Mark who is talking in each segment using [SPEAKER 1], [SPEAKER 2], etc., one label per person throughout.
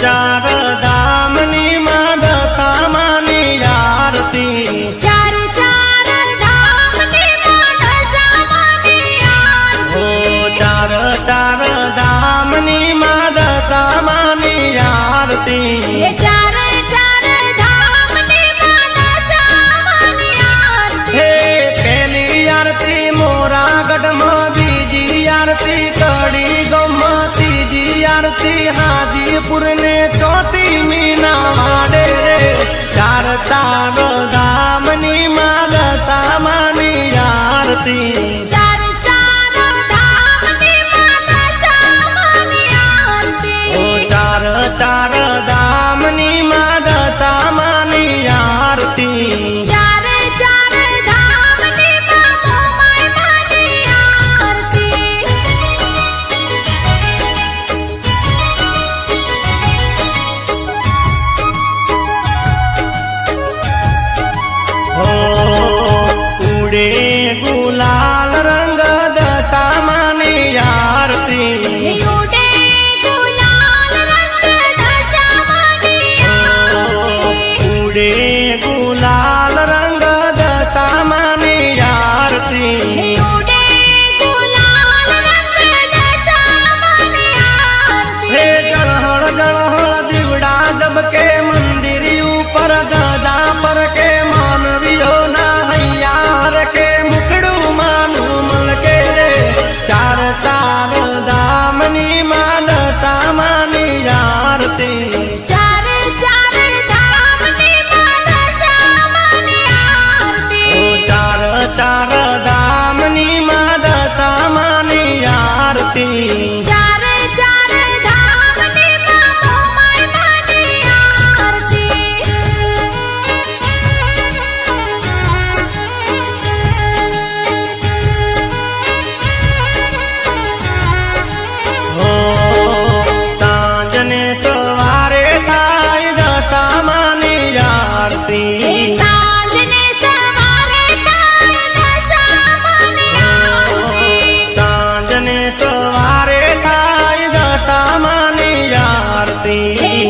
[SPEAKER 1] चार धामनी मां दशामानी आरती
[SPEAKER 2] चार चार धामनी मां दशामानी आरती
[SPEAKER 1] चार चार धामनी मां दशामानी आरती
[SPEAKER 2] चार चार धामनी मां दशामानी आरती
[SPEAKER 1] हे पहली आरती मोरागढ़ में बीजी आरती कड़ी गौमा तीजी आरती हाजीपुर ने चौथी मीना वाडे रे चार चार धामनी मां दशामानी आरती
[SPEAKER 2] चार चार धामनी मां दशामानी आरती
[SPEAKER 1] चार चार धामनी मां दशामानी आरती
[SPEAKER 2] चार चार धामनी मां मोमाई मानी आरती
[SPEAKER 1] हो उड़े गुलाल रंग दशामानी आरती
[SPEAKER 2] उड़े गुलाल रंग दशामानी आरती
[SPEAKER 1] उड़े गुलाल रंग दशामानी आरती
[SPEAKER 2] उड़े गुलाल रंग दशामानी आरती
[SPEAKER 1] हे जलहड़ जलहड़ दिवड़ा जब के मंदिर ऊपर गदा पर के मानवियो ना हैयार के मुकड़ू मानू मल के रे चार चार दामनी मां दशामानी आरती
[SPEAKER 2] चार चार धामनी मां दशामानी आरती
[SPEAKER 1] चार चार दामनी मां दशामानी आरती
[SPEAKER 2] चार चार धामनी मां मोमाई मानी आरती
[SPEAKER 1] हो सांजने सवारे थाय दशामानी आरती
[SPEAKER 2] सांजने सवारे थाय दशामानी आरती
[SPEAKER 1] सांजने सवारे थाय दशामानी आरती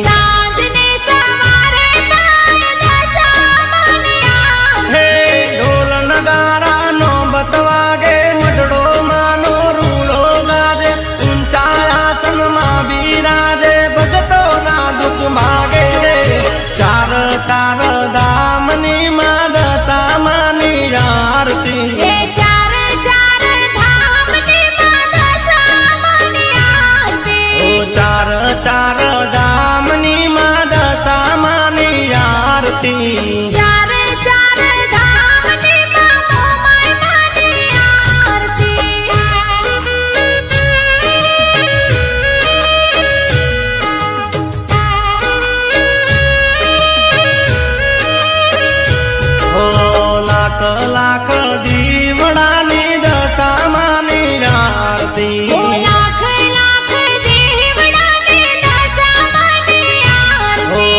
[SPEAKER 2] सांजने सवारे थाय दशामानी आरती
[SPEAKER 1] हे ढोल नगारा नो बतवागे मडड़ो मानो रूड़ो गाजे ऊंचा आसन मां बिराजे भगतो ना दुख मागे रे चार चार धामनी मां दशामानी आरती
[SPEAKER 2] चार चार धामनी मां दशामानी आरती
[SPEAKER 1] चार चार धामनी मां दशामानी आरती
[SPEAKER 2] चार चार धामनी मां मोमाई मानी आरती
[SPEAKER 1] हो लाख लाख दीवड़ानी दशामानी आरती
[SPEAKER 2] लाख लाख देवड़ानी दशामानी
[SPEAKER 1] हो
[SPEAKER 2] आरती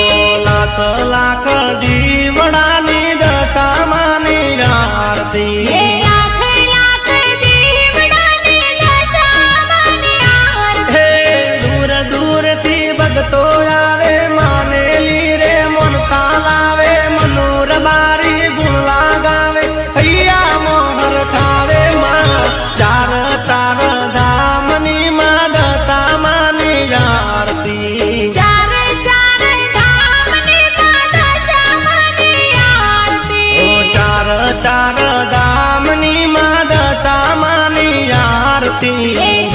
[SPEAKER 1] लाख लाख दीवड़ानी दशामानी आरती
[SPEAKER 2] लाख लाख देवड़ानी दशामानी आरती
[SPEAKER 1] हे दूर दूर थी भगतो आवे माने ली रे मन तालावे मनोर बारी गुण लगावे हैया मोहर खावे मां चार चार धामनी मां दशामानी आरती
[SPEAKER 2] चार चार धामनी मां दशामानी आरती
[SPEAKER 1] चार चार धामनी मां दशामानी आरती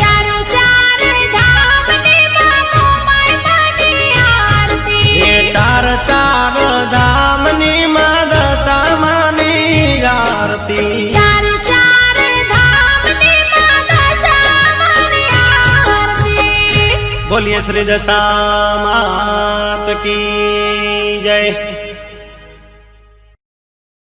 [SPEAKER 2] चार चार धामनी मां मोमाई मानी आरती
[SPEAKER 1] चार चार धामनी मां दशामानी आरती
[SPEAKER 2] चार चार धामनी मां दशामानी आरती
[SPEAKER 1] बोलिए श्री दशा मात की जय।